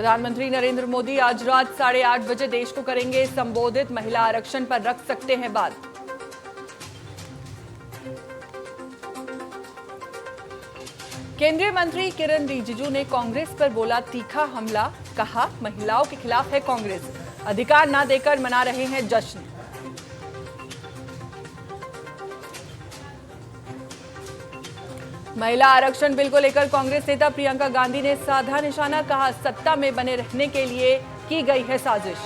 प्रधानमंत्री नरेंद्र मोदी आज रात 8:30 बजे देश को करेंगे संबोधित। महिला आरक्षण पर रख सकते हैं बात। केंद्रीय मंत्री किरण रिजिजू ने कांग्रेस पर बोला तीखा हमला। कहा महिलाओं के खिलाफ है कांग्रेस, अधिकार ना देकर मना रहे हैं जश्न। महिला आरक्षण बिल को लेकर कांग्रेस नेता प्रियंका गांधी ने साधा निशाना। कहा सत्ता में बने रहने के लिए की गई है साजिश।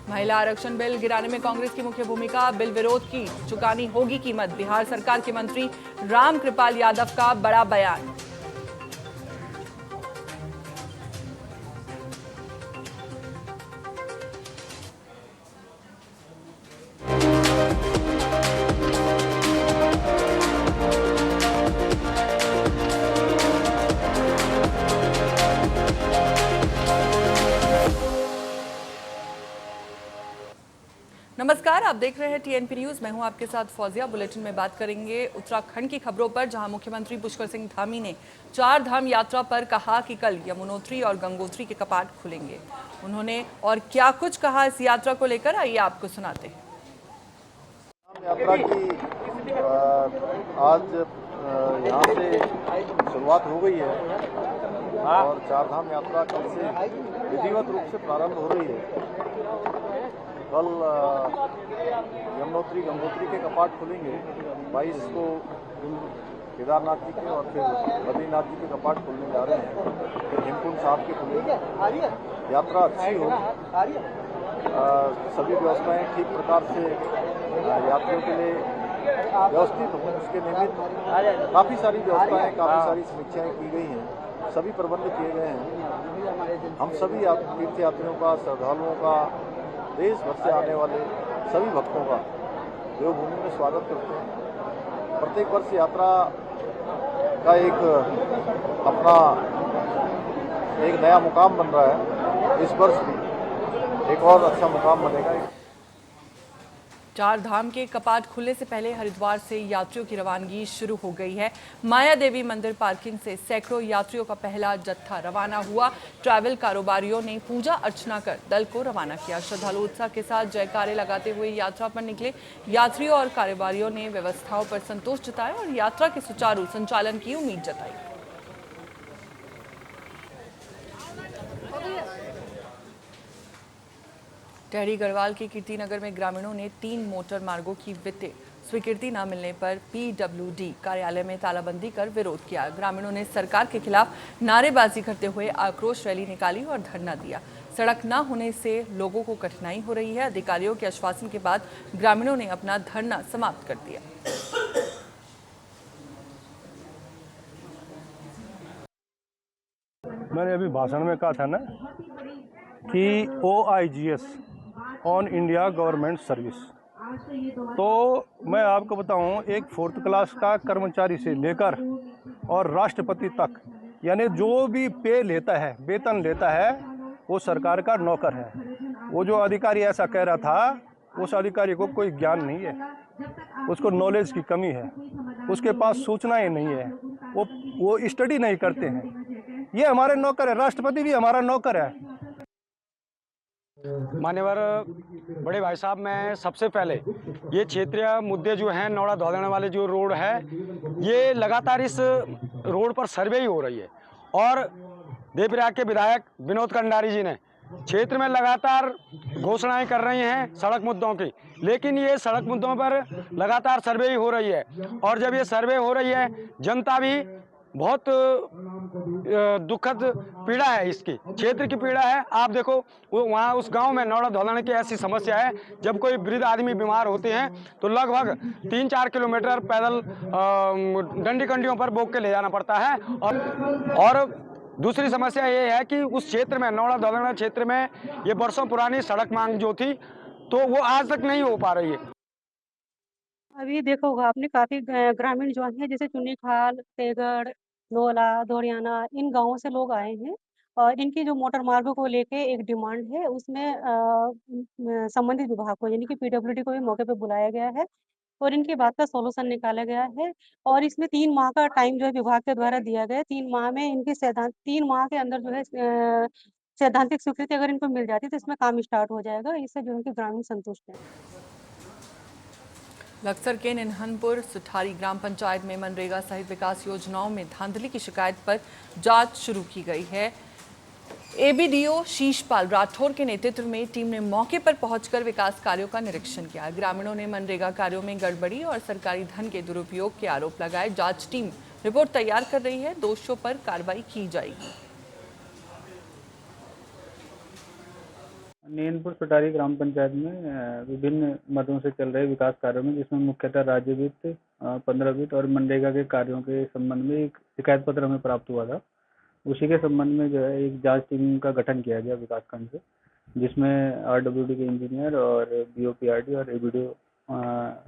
महिला आरक्षण बिल गिराने में कांग्रेस की मुख्य भूमिका। बिल विरोध की चुकानी होगी कीमत। बिहार सरकार के मंत्री रामकृपाल यादव का बड़ा बयान। नमस्कार, आप देख रहे हैं टीएनपी न्यूज। मैं हूं आपके साथ फौजिया। बुलेटिन में बात करेंगे उत्तराखंड की खबरों पर, जहां मुख्यमंत्री पुष्कर सिंह धामी ने 4 धाम यात्रा पर कहा कि कल यमुनोत्री और गंगोत्री के कपाट खुलेंगे। उन्होंने और क्या कुछ कहा इस यात्रा को लेकर, आइए आपको सुनाते हैं। यात्रा की आज यहाँ से शुरुआत हो गई है और 4 धाम यात्रा कल से विधिवत रूप से प्रारंभ हो रही है। कल यमुनोत्री गंगोत्री के कपाट खुलेंगे। 22 को केदारनाथ जी के और फिर बद्रीनाथ जी के कपाट खुलने जा रहे हैं। फिर हेमकुंड साहब के खुलेंगे। यात्रा अच्छी हो, सभी व्यवस्थाएं ठीक प्रकार से यात्रियों के लिए व्यवस्थित हो, उसके निमित्त काफ़ी सारी व्यवस्थाएं, काफ़ी सारी समीक्षाएं की गई हैं। सभी प्रबंध किए गए हैं। हम सभी तीर्थ यात्रियों का, श्रद्धालुओं का, देश भर से आने वाले सभी भक्तों का देवभूमि में स्वागत करते हैं। प्रत्येक वर्ष यात्रा का अपना एक नया मुकाम बन रहा है। इस वर्ष भी एक और अच्छा मुकाम बनेगा। 4 धाम के कपाट खुलने से पहले हरिद्वार से यात्रियों की रवानगी शुरू हो गई है। माया देवी मंदिर पार्किंग से सैकड़ों यात्रियों का पहला जत्था रवाना हुआ। ट्रैवल कारोबारियों ने पूजा अर्चना कर दल को रवाना किया। श्रद्धालु उत्साह के साथ जयकारे लगाते हुए यात्रा पर निकले। यात्रियों और कारोबारियों ने व्यवस्थाओं पर संतोष जताया और यात्रा के सुचारू संचालन की उम्मीद जताई। टेहरी गढ़वाल के कीर्तिनगर में ग्रामीणों ने 3 मोटर मार्गों की वित्तीय स्वीकृति न मिलने पर पीडब्ल्यूडी कार्यालय में तालाबंदी कर विरोध किया। ग्रामीणों ने सरकार के खिलाफ नारेबाजी करते हुए आक्रोश रैली निकाली और धरना दिया। सड़क न होने से लोगों को कठिनाई हो रही है। अधिकारियों के आश्वासन के बाद ग्रामीणों ने अपना धरना समाप्त कर दिया। मैंने अभी भाषण में कहा था ना कि OIGS on India government service, तो मैं आपको बताऊं, एक 4th क्लास का कर्मचारी से लेकर और राष्ट्रपति तक, यानी जो भी पे लेता है, वेतन लेता है, वो सरकार का नौकर है। वो जो अधिकारी ऐसा कह रहा था, उस अधिकारी को कोई ज्ञान नहीं है, उसको नॉलेज की कमी है, उसके पास सूचनाएं नहीं है, वो स्टडी नहीं करते हैं। ये हमारे नौकर है, राष्ट्रपति भी हमारा नौकर है। मान्यवर बड़े भाई साहब, मैं सबसे पहले ये क्षेत्रीय मुद्दे जो हैं, नौड़ा धौलाने वाले जो रोड है, ये लगातार इस रोड पर सर्वे ही हो रही है और देवप्रयाग के विधायक विनोद कंडारी जी ने क्षेत्र में लगातार घोषणाएं कर रही हैं सड़क मुद्दों की, लेकिन ये सड़क मुद्दों पर लगातार सर्वे ही हो रही है। और जब ये सर्वे हो रही है, जनता भी बहुत दुखद पीड़ा है, इसकी क्षेत्र की पीड़ा है। आप देखो, वो वहाँ उस गांव में नौड़ा धौलाने की ऐसी समस्या है, जब कोई वृद्ध आदमी बीमार होते हैं तो लगभग 3-4 किलोमीटर पैदल डंडी कंडियों पर बोक के ले जाना पड़ता है। और दूसरी समस्या ये है कि उस क्षेत्र में, नौड़ा धौलाना क्षेत्र में, ये वर्षों पुरानी सड़क मांग जो थी, तो वो आज तक नहीं हो पा रही है। अभी देखा होगा आपने, काफी ग्रामीण जो हैं, जैसे चुन्नीखाल, तेगड़, नोला, धोरियाना, इन गांवों से लोग आए हैं और इनकी जो मोटर मार्गों को लेके एक डिमांड है, उसमें संबंधित विभाग को, यानी कि पीडब्ल्यूडी को भी मौके पे बुलाया गया है। और इनकी बात का सॉल्यूशन निकाला गया है। और इसमें 3 माह का टाइम जो है विभाग के द्वारा दिया गया है। 3 माह में इनकी 3 माह के अंदर जो है सैद्धांतिक स्वीकृति अगर इनको मिल जाती है तो इसमें काम स्टार्ट हो जाएगा। इससे जो उनके ग्रामीण संतुष्ट हैं। बक्सर के निन्हनपुर सुठारी ग्राम पंचायत में मनरेगा सहित विकास योजनाओं में धांधली की शिकायत पर जांच शुरू की गई है। एबीडीओ शीशपाल राठौर के नेतृत्व में टीम ने मौके पर पहुंचकर विकास कार्यों का निरीक्षण किया। ग्रामीणों ने मनरेगा कार्यों में गड़बड़ी और सरकारी धन के दुरुपयोग के आरोप लगाए। जांच टीम रिपोर्ट तैयार कर रही है। दोषियों पर कार्रवाई की जाएगी। नैनपुर सुटारी ग्राम पंचायत में विभिन्न मदों से चल रहे विकास कार्यों में, जिसमें मुख्यतः राज्य वित्त, 15 वित्त और मनरेगा के कार्यों के संबंध में एक शिकायत पत्र हमें प्राप्त हुआ था। उसी के संबंध में जो है एक जांच टीम का गठन किया गया विकास खंड से, जिसमें आरडब्ल्यूडी के इंजीनियर और बीओपीआरडी और एबीडीओ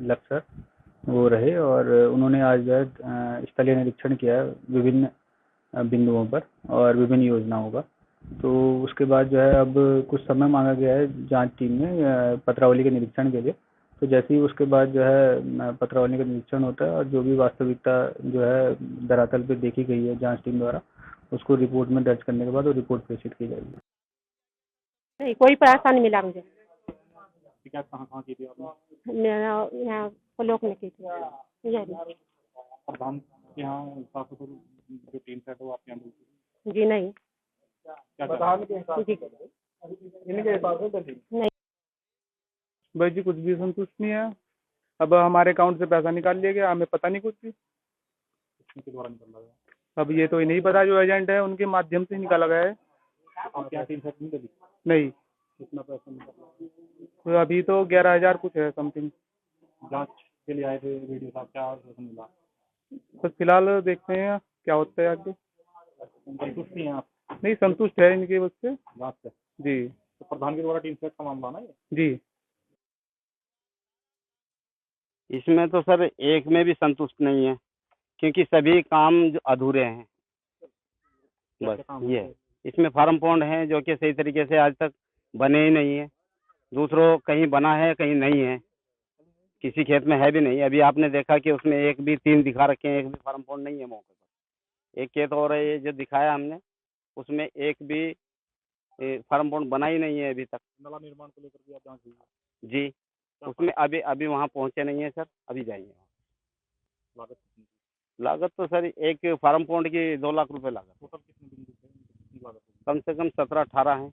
लक्सर वो रहे। और उन्होंने आज जो है स्थलीय निरीक्षण किया है विभिन्न बिंदुओं पर और विभिन्न योजनाओं का। तो उसके बाद जो है अब कुछ समय मांगा गया है जांच टीम में पत्रावली के निरीक्षण के लिए। तो जैसे ही उसके बाद जो है पत्रावली का निरीक्षण होता है और जो भी वास्तविकता जो है धरातल पे देखी गई है जांच टीम द्वारा, उसको रिपोर्ट में दर्ज करने के बाद वो रिपोर्ट प्रेषित की जाएगी। नहीं, कोई प्रयास नहीं मिला मुझे। शिकायत कहाँ की थी आपने? मैं यहाँ ब्लॉक में की थी। प्रधान के यहाँ जो टीम सेट है वो आपके यहाँ? जी नहीं। प्रधान के हिसाब से इनके हिसाब से नहीं भाई जी, कुछ भी संतुष्ट नहीं है। अब हमारे अकाउंट से पैसा निकाल लिया गया, हमें पता नहीं कुछ भी। किसके द्वारा निकाला गया अब ये तो नहीं पता, जो एजेंट है उनके माध्यम से निकाला गया है। आपके यहाँ टीम सेट नहीं लगी? नहीं। कितना पैसा निकाला? तो अभी तो 11,000 कुछ है समथिंग। जांच के लिए आए थे वीडियो साहब, क्या मिला? तो फिलहाल देखते हैं क्या होता है आगे। संतुष्ट नहीं है आप? नहीं, संतुष्ट है इनके उससे जांच से जी। तो प्रधान के द्वारा टीम सेट का मामला ना ये? जी। इसमें तो सर एक में भी संतुष्ट नहीं है, क्योंकि सभी काम जो अधूरे हैं। बस ये इसमें फार्म पॉन्ड हैं जो कि सही तरीके से आज तक बने ही नहीं है। दूसरों कहीं बना है कहीं नहीं है, किसी खेत में है भी नहीं। अभी आपने देखा कि उसमें एक भी 3 दिखा रखे हैं, एक भी फार्म पॉन्ड नहीं है मौके पर। एक खेत और है ये जो दिखाया हमने, उसमें एक भी फार्म पॉन्ड बना ही नहीं है अभी तक। नाला निर्माण को लेकर भी आप जांच हुई है? जी, उसमें अभी वहाँ पहुँचे नहीं है सर, अभी जाएंगे। लागत तो सर एक फार्म पॉन्ड की 2 लाख रुपए लागत। टोटल कितने बिंदु थे, कितनी लागत? कम से कम 17-18 हैं।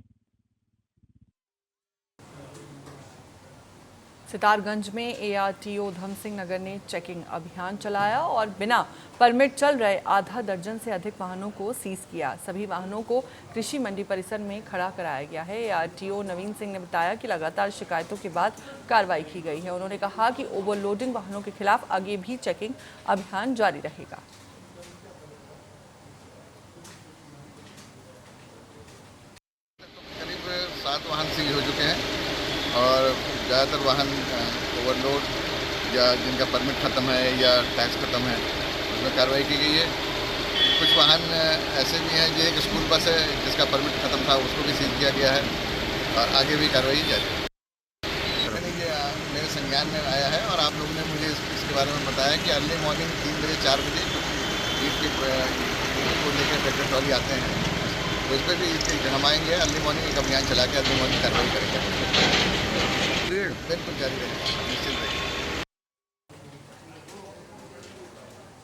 सितारगंज में एआरटीओ धमसिंह नगर ने चेकिंग अभियान चलाया और बिना परमिट चल रहे आधा दर्जन से अधिक वाहनों को सीज किया। सभी वाहनों को कृषि मंडी परिसर में खड़ा कराया गया है। एआरटीओ नवीन सिंह ने बताया कि लगातार शिकायतों के बाद कार्रवाई की गई है। उन्होंने कहा कि ओवरलोडिंग वाहनों के खिलाफ आगे भी चेकिंग अभियान जारी रहेगा। करीब 7 वाहन सीज हो चुके हैं और ज़्यादातर वाहन ओवरलोड या जिनका परमिट ख़त्म है या टैक्स ख़त्म है उसमें कार्रवाई की गई है। कुछ वाहन ऐसे भी हैं जो एक स्कूल बस है जिसका परमिट ख़त्म था, उसको भी सीज किया गया है और आगे भी कार्रवाई जारी है। ये मेरे संज्ञान में आया है और आप लोगों ने मुझे इसके बारे में बताया कि अर्ली मॉर्निंग 3 बजे 4 बजे ईद के को लेकर ट्रैक्टर ट्रॉली आते हैं, तो इस पर भी हम आएंगे। अर्ली मॉर्निंग एक अभियान चला के अर्ली मॉर्निंग कार्रवाई करेंगे। बिल्कुल जारी रहेगा, निश्चित रहेगा।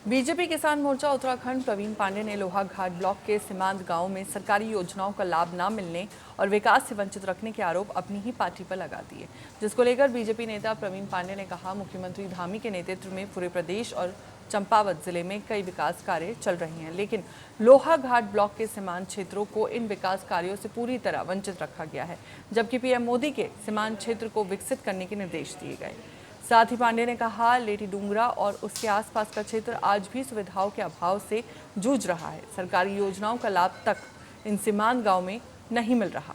बीजेपी किसान मोर्चा उत्तराखंड प्रवीण पांडे ने लोहाघाट ब्लॉक के सीमांत गांव में सरकारी योजनाओं का लाभ न मिलने और विकास से वंचित रखने के आरोप अपनी ही पार्टी पर लगा दिए, जिसको लेकर बीजेपी नेता प्रवीण पांडे ने कहा, मुख्यमंत्री धामी के नेतृत्व में पूरे प्रदेश और चंपावत जिले में कई विकास कार्य चल रहे हैं, लेकिन लोहाघाट ब्लॉक के सीमांत क्षेत्रों को इन विकास कार्यों से पूरी तरह वंचित रखा गया है, जबकि पीएम मोदी के सीमांत क्षेत्र को विकसित करने के निर्देश दिए गए। साथ ही पांडे ने कहा, लेटी डूंगरा और उसके आसपास का क्षेत्र आज भी सुविधाओं के अभाव से जूझ रहा है। सरकारी योजनाओं का लाभ तक इन सीमांत गांव में नहीं मिल रहा।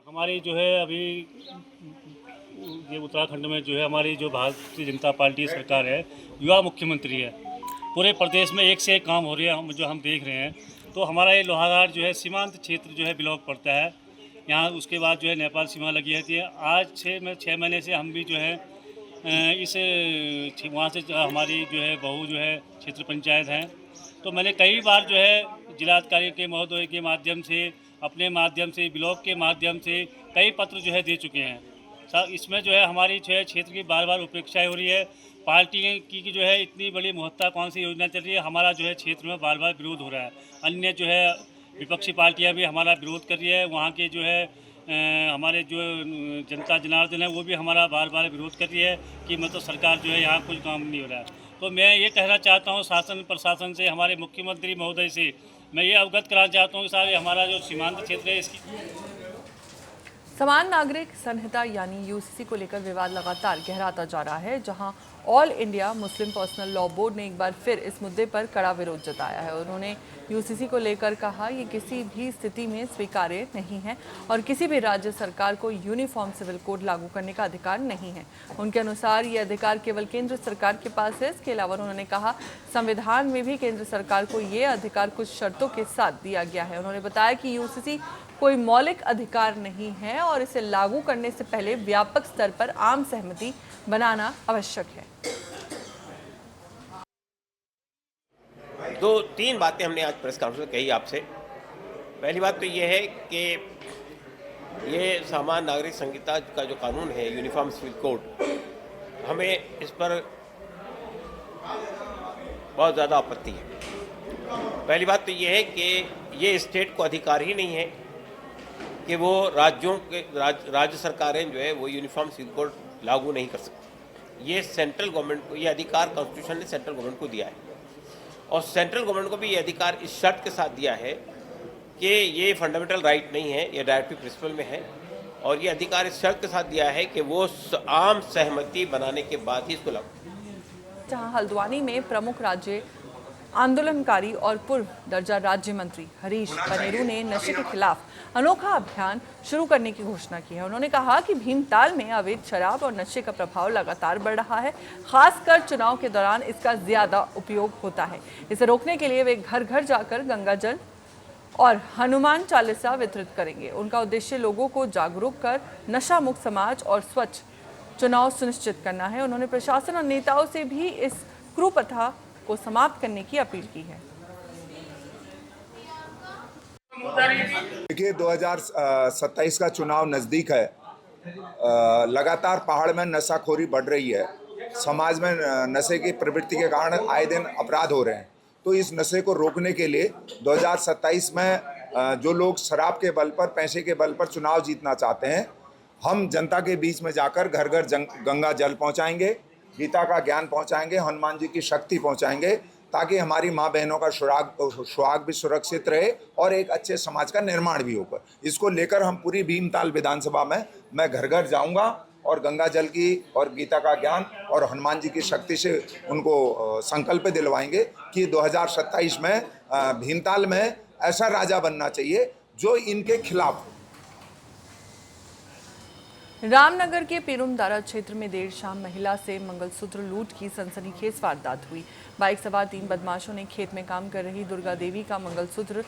हमारी जो है अभी ये उत्तराखंड में जो है हमारी जो भारतीय जनता पार्टी सरकार है, युवा मुख्यमंत्री है। पूरे प्रदेश में एक से एक काम हो रही है, जो हम देख रहे हैं। तो हमारा ये लोहाघाट जो है सीमांत क्षेत्र जो है ब्लॉक पड़ता है। यहाँ उसके बाद जो है नेपाल सीमा लगी रहती है। आज 6 महीने से हम भी जो है इस वहाँ से हमारी जो है बहू जो है क्षेत्र पंचायत हैं, तो मैंने कई बार जो है जिलाधिकारी के महोदय के माध्यम से, अपने माध्यम से, ब्लॉक के माध्यम से कई पत्र जो है दे चुके हैं। इसमें जो है हमारी जो है क्षेत्र की बार बार उपेक्षा हो रही है। पार्टी की जो है इतनी बड़ी महत्वाकांक्षी योजना चल रही है, हमारा जो है क्षेत्र में बार बार विरोध हो रहा है। अन्य जो है विपक्षी पार्टियां भी हमारा विरोध कर रही है। वहाँ के जो है हमारे जो जनता जनार्दन है वो भी हमारा बार बार विरोध कर रही है कि मतलब सरकार जो है यहाँ कुछ काम नहीं हो रहा है। तो मैं ये कहना चाहता हूँ शासन प्रशासन से, हमारे मुख्यमंत्री महोदय से मैं ये अवगत कराना चाहता हूँ कि साहब हमारा जो सीमांत क्षेत्र है इसकी समान नागरिक संहिता यानी यूसीसी को लेकर विवाद लगातार गहराता जा रहा है, जहां all India Muslim personal law board ने एक बार फिर इस मुद्दे पर कड़ा विरोध जताया है। उन्होंने यूसीसी को लेकर कहा, ये किसी भी स्थिति में स्वीकार्य नहीं है और किसी भी राज्य सरकार को यूनिफॉर्म सिविल कोड लागू करने का अधिकार नहीं है। उनके अनुसार ये अधिकार केवल केंद्र सरकार के पास है। इसके अलावा उन्होंने कहा, संविधान में भी केंद्र सरकार को ये अधिकार कुछ शर्तों के साथ दिया गया है। उन्होंने बताया कि यूसीसी कोई मौलिक अधिकार नहीं है और इसे लागू करने से पहले व्यापक स्तर पर आम सहमति बनाना आवश्यक है। 2-3 बातें हमने आज प्रेस कॉन्फ्रेंस में कही आपसे। पहली बात तो ये है कि ये सामान्य नागरिक संहिता का जो कानून है, यूनिफॉर्म सिविल कोड, हमें इस पर बहुत ज़्यादा आपत्ति है। पहली बात तो ये है कि ये स्टेट को अधिकार ही नहीं है कि वो राज्यों के राज्य सरकारें जो है वो यूनिफॉर्म सिविल कोड लागू नहीं कर सकती। ये सेंट्रल गवर्नमेंट को ये अधिकार कॉन्स्टिट्यूशन ने सेंट्रल गवर्नमेंट को दिया है और सेंट्रल गवर्नमेंट को भी ये अधिकार इस शर्त के साथ दिया है कि ये फंडामेंटल राइट नहीं है, ये डायरेक्टिव प्रिंसिपल में है और ये अधिकार इस शर्त के साथ दिया है कि वो आम सहमति बनाने के बाद ही इसको लागू। जहां हल्द्वानी में प्रमुख राज्य आंदोलनकारी और पूर्व दर्जा राज्य मंत्री हरीश पनेरू ने नशे के खिलाफ अनोखा अभियान शुरू करने की घोषणा की है। उन्होंने कहा कि भीमताल में अवैध शराब और नशे का प्रभाव लगातार बढ़ रहा है, खासकर चुनाव के दौरान इसका ज्यादा उपयोग होता है। इसे रोकने के लिए वे घर घर जाकर गंगा जल और हनुमान चालीसा वितरित करेंगे। उनका उद्देश्य लोगों को जागरूक कर नशा मुक्त समाज और स्वच्छ चुनाव सुनिश्चित करना है। उन्होंने प्रशासन और नेताओं से भी इस कुप्रथा को समाप्त करने की अपील की है। देखिए, 2027 का चुनाव नज़दीक है। लगातार पहाड़ में नशाखोरी बढ़ रही है। समाज में नशे की प्रवृत्ति के कारण आए दिन अपराध हो रहे हैं। तो इस नशे को रोकने के लिए 2027 में जो लोग शराब के बल पर, पैसे के बल पर चुनाव जीतना चाहते हैं, हम जनता के बीच में जाकर घर घर गंगा जल पहुंचाएंगे, गीता का ज्ञान पहुंचाएंगे, हनुमान जी की शक्ति पहुंचाएंगे, ताकि हमारी माँ बहनों का सुहाग भी सुरक्षित रहे और एक अच्छे समाज का निर्माण भी होगा। इसको लेकर हम पूरी भीमताल विधानसभा में मैं घर घर जाऊंगा और गंगा जल की और गीता का ज्ञान और हनुमान जी की शक्ति से उनको संकल्प दिलवाएंगे कि 2027 में भीमताल में ऐसा राजा बनना चाहिए जो इनके खिलाफ। रामनगर के पेरुमदारा क्षेत्र में देर शाम महिला से मंगलसूत्र लूट की सनसनीखेज वारदात हुई। बाइक सवार 3 बदमाशों ने खेत में काम कर रही दुर्गा देवी का मंगलसूत्र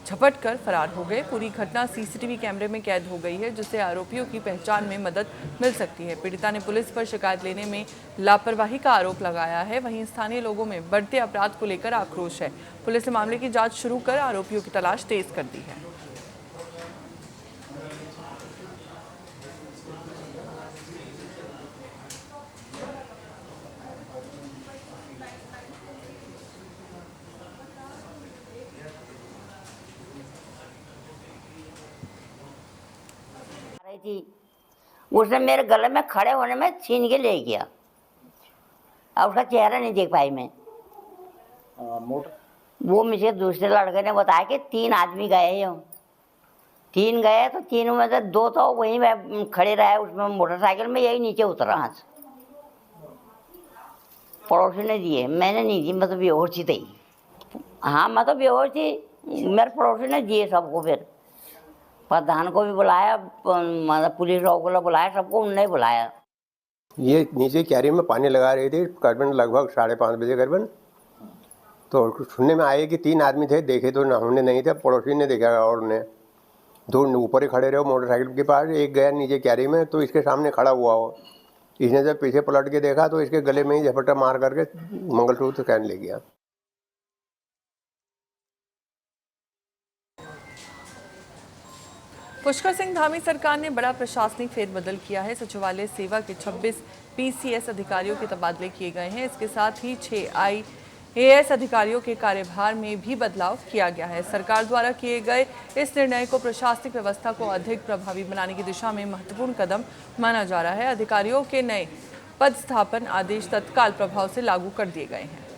झपट कर फरार हो गए। पूरी घटना सीसीटीवी कैमरे में कैद हो गई है, जिससे आरोपियों की पहचान में मदद मिल सकती है। पीड़िता ने पुलिस पर शिकायत लेने में लापरवाही का आरोप लगाया है। वहीं स्थानीय लोगों में बढ़ते अपराध को लेकर आक्रोश है। पुलिस ने मामले की जाँच शुरू कर आरोपियों की तलाश तेज कर दी है। थी, उसने मेरे गले में खड़े होने में छीन के ले गया और उसका चेहरा नहीं देख पाई मैं। वो मुझे दूसरे लड़के ने बताया कि 3 आदमी गए हैं। 3 गए तो 3 में से 2 तो वहीं में खड़े रहे, उसमें मोटरसाइकिल में यही नीचे उतरा हाथ। पड़ोसी ने दिए, मैंने नहीं दी, मैं तो बेहोश थी। हाँ, मैं तो बेहोश थी। मेरे पड़ोसी ने दिए सबको। फिर प्रधान को भी बुलाया, मतलब पुलिस को बुलाया, सबको उनने बुलाया। ये नीचे क्यारी में पानी लगा रही थी करीबन लगभग 5:30 बजे करीबन। तो सुनने में आए कि 3 आदमी थे, देखे तो हमने नहीं थे, पड़ोसी ने देखा और ने दो ऊपर ही खड़े रहे मोटरसाइकिल के पास, एक गया नीचे क्यारी में तो इसके सामने खड़ा हुआ हो। इसने जब पीछे पलट के देखा तो इसके गले में ही झपटा मार करके मंगलसूत्र कैन ले गया। पुष्कर सिंह धामी सरकार ने बड़ा प्रशासनिक फेरबदल किया है। सचिवालय सेवा के 26 पीसीएस अधिकारियों के तबादले किए गए हैं। इसके साथ ही 6 IAS अधिकारियों के कार्यभार में भी बदलाव किया गया है। सरकार द्वारा किए गए इस निर्णय को प्रशासनिक व्यवस्था को अधिक प्रभावी बनाने की दिशा में महत्वपूर्ण कदम माना जा रहा है। अधिकारियों के नए पदस्थापन आदेश तत्काल प्रभाव से लागू कर दिए गए हैं।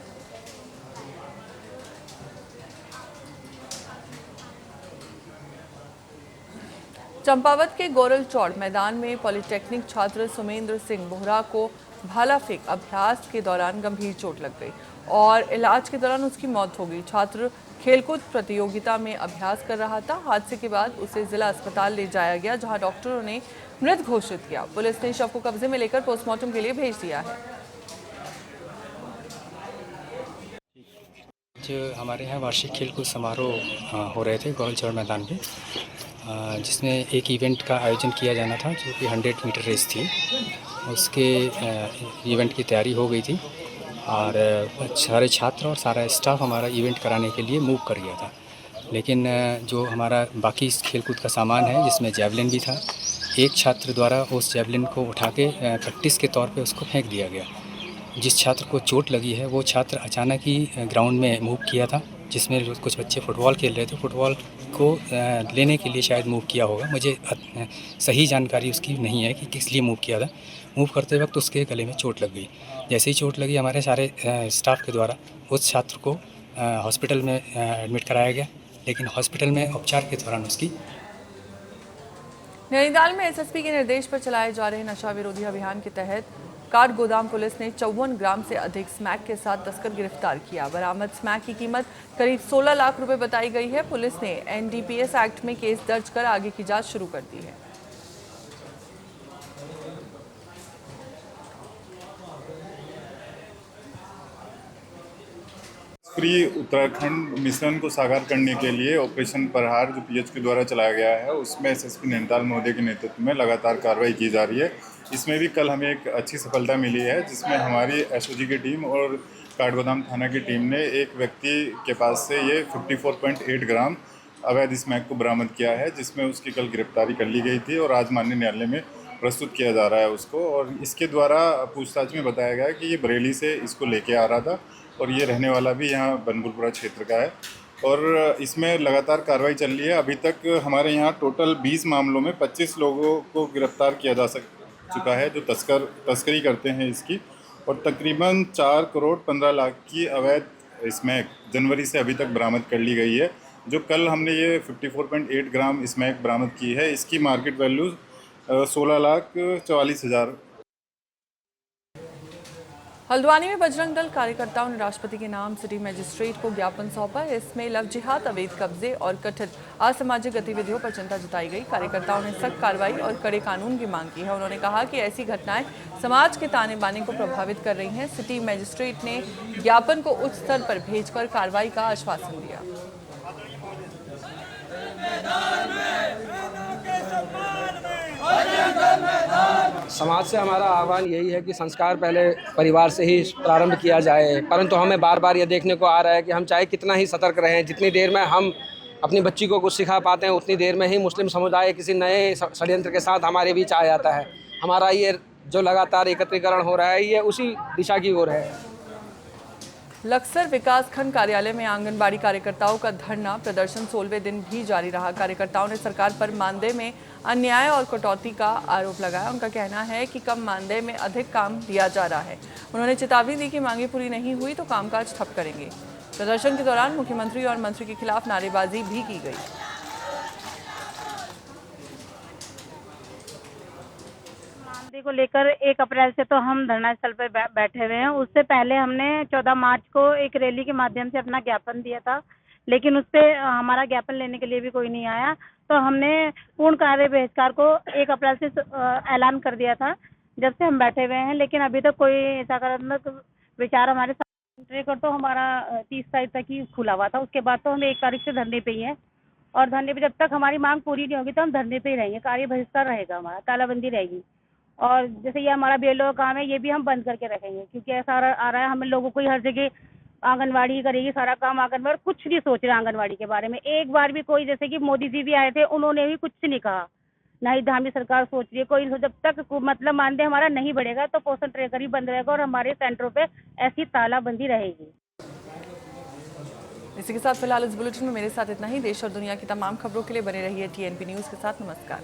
चंपावत के गोरल चौड़ मैदान में पॉलिटेक्निक छात्र सुमेंद्र सिंह बोहरा को भाला फेंक अभ्यास के दौरान गंभीर चोट लग गई और इलाज के दौरान उसकी मौत हो गई। छात्र खेलकूद प्रतियोगिता में अभ्यास कर रहा था। हादसे के बाद उसे जिला अस्पताल ले जाया गया, जहां डॉक्टरों ने मृत घोषित किया। पुलिस ने शव को कब्जे में लेकर पोस्टमार्टम के लिए भेज दिया है। जो हमारे यहाँ वार्षिक खेलकूद समारोह हो रहे थे गोरल चौड़ मैदान पे, जिसमें एक इवेंट का आयोजन किया जाना था जो कि 100 मीटर रेस थी। उसके इवेंट की तैयारी हो गई थी और सारे छात्र और सारा स्टाफ हमारा इवेंट कराने के लिए मूव कर गया था। लेकिन जो हमारा बाकी खेलकूद का सामान है, जिसमें जैवलिन भी था, एक छात्र द्वारा उस जैवलिन को उठा के प्रैक्टिस के तौर पे उसको फेंक दिया गया। जिस छात्र को चोट लगी है वो छात्र अचानक ही ग्राउंड में मूव किया था, जिसमें कुछ बच्चे फुटबॉल खेल रहे थे। फुटबॉल को लेने के लिए शायद मूव किया होगा, मुझे सही जानकारी उसकी नहीं है कि किस लिए मूव किया था। मूव करते वक्त उसके गले में चोट लग गई। जैसे ही चोट लगी, हमारे सारे स्टाफ के द्वारा उस छात्र को हॉस्पिटल में एडमिट कराया गया, लेकिन हॉस्पिटल में उपचार के दौरान उसकी नैनीताल में एसएसपी के निर्देश पर चलाए जा रहे नशा विरोधी अभियान के तहत काठ गोदाम पुलिस ने 54 ग्राम से अधिक स्मैक के साथ तस्कर गिरफ्तार किया। बरामद स्मैक की कीमत करीब 16 लाख रुपए बताई गई है। पुलिस ने एनडीपीएस एक्ट में केस दर्ज कर आगे की जांच शुरू कर दी है। फ्री उत्तराखंड मिशन को साकार करने के लिए ऑपरेशन प्रहार जो पीएच के द्वारा चलाया गया है, उसमें एसएसपी नैनीताल महोदय के नेतृत्व में लगातार कार्रवाई की जा रही है। इसमें भी कल हमें एक अच्छी सफलता मिली है, जिसमें हमारी एसओजी की टीम और काठगोदाम थाना की टीम ने एक व्यक्ति के पास से ये 54.8 ग्राम अवैध स्मैक को बरामद किया है, जिसमें उसकी कल गिरफ्तारी कर ली गई थी और आज माननीय न्यायालय में प्रस्तुत किया जा रहा है उसको। और इसके द्वारा पूछताछ में बताया गया कि ये बरेली से इसको लेके आ रहा था और ये रहने वाला भी यहाँ बनपुरपुरा क्षेत्र का है और इसमें लगातार कार्रवाई चल रही है। अभी तक हमारे यहाँ टोटल 20 मामलों में 25 लोगों को गिरफ्तार किया जा चुका है जो तस्करी करते हैं इसकी, और तकरीबन 4 करोड़ 15 लाख की अवैध स्मैक जनवरी से अभी तक बरामद कर ली गई है। जो कल हमने ये 54.8 ग्राम स्मैक बरामद की है, इसकी मार्केट वैल्यू 16,44,000। हल्द्वानी में बजरंग दल कार्यकर्ताओं ने राष्ट्रपति के नाम सिटी मजिस्ट्रेट को ज्ञापन सौंपा। इसमें लव जिहाद, अवैध कब्जे और कथित असामाजिक गतिविधियों पर चिंता जताई गई। कार्यकर्ताओं ने सख्त कार्रवाई और कड़े कानून की मांग की है। उन्होंने कहा कि ऐसी घटनाएं समाज के ताने बाने को प्रभावित कर रही हैं। सिटी मजिस्ट्रेट ने ज्ञापन को उच्च स्तर पर भेजकर कार्रवाई का आश्वासन दिया। समाज से हमारा आह्वान यही है कि संस्कार पहले परिवार से ही प्रारंभ किया जाए, परंतु हमें बार बार ये देखने को आ रहा है कि हम चाहे कितना ही सतर्क रहें, जितनी देर में हम अपनी बच्ची को कुछ सिखा पाते हैं, उतनी देर में ही मुस्लिम समुदाय किसी नए षड्यंत्र के साथ हमारे बीच आ जाता है। हमारा ये जो लगातार एकत्रीकरण हो रहा है, ये उसी दिशा की ओर है। लक्सर विकासखंड कार्यालय में आंगनबाड़ी कार्यकर्ताओं का धरना प्रदर्शन 16वें दिन भी जारी रहा। कार्यकर्ताओं ने सरकार पर मानदेय में अन्याय और कटौती का आरोप लगाया। उनका कहना है कि कम मानदेय में अधिक काम दिया जा रहा है। उन्होंने चेतावनी दी कि मांगे पूरी नहीं हुई तो कामकाज ठप करेंगे। प्रदर्शन के दौरान मुख्यमंत्री और मंत्री के खिलाफ नारेबाजी भी की गई। को लेकर 1 अप्रैल से तो हम धरना स्थल पर बैठे हुए हैं। उससे पहले हमने 14 मार्च को एक रैली के माध्यम से अपना ज्ञापन दिया था, लेकिन उस पर हमारा ज्ञापन लेने के लिए भी कोई नहीं आया। तो हमने पूर्ण कार्य बहिष्कार को 1 अप्रैल से ऐलान कर दिया था, जब से हम बैठे हुए हैं, लेकिन अभी तक कोई सकारात्मक विचार हमारे ट्रेकर तो हमारा 30 तारीख तक ही खुला हुआ था, उसके बाद तो हम 1 तारीख से धरने पे ही हैं और धरने पे जब तक हमारी मांग पूरी नहीं होगी तो हम धरने पे ही रहेंगे। कार्य बहिष्कार रहेगा, हमारा तालाबंदी रहेगी। और जैसे ये हमारा बीएलओ का काम है, ये भी हम बंद करके रखेंगे, क्योंकि ऐसा आ रहा है हमें लोगों को ही हर जगह आंगनवाड़ी ही करेगी सारा काम, आंगनवाड़ी कुछ नहीं सोच रहे आंगनवाड़ी के बारे में। एक बार भी कोई, जैसे कि मोदी जी भी आए थे, उन्होंने भी कुछ नहीं कहा, ना ही धामी सरकार सोच रही है कोई। जब तक मतलब मानदेय हमारा नहीं बढ़ेगा तो पोषण ट्रेकर ही बंद रहेगा और हमारे सेंटरों पे ऐसी तालाबंदी रहेगी। इसी के साथ फिलहाल इस बुलेटिन में मेरे साथ इतना ही। देश और दुनिया की तमाम खबरों के लिए बने रहिए TNP न्यूज़ के साथ। नमस्कार।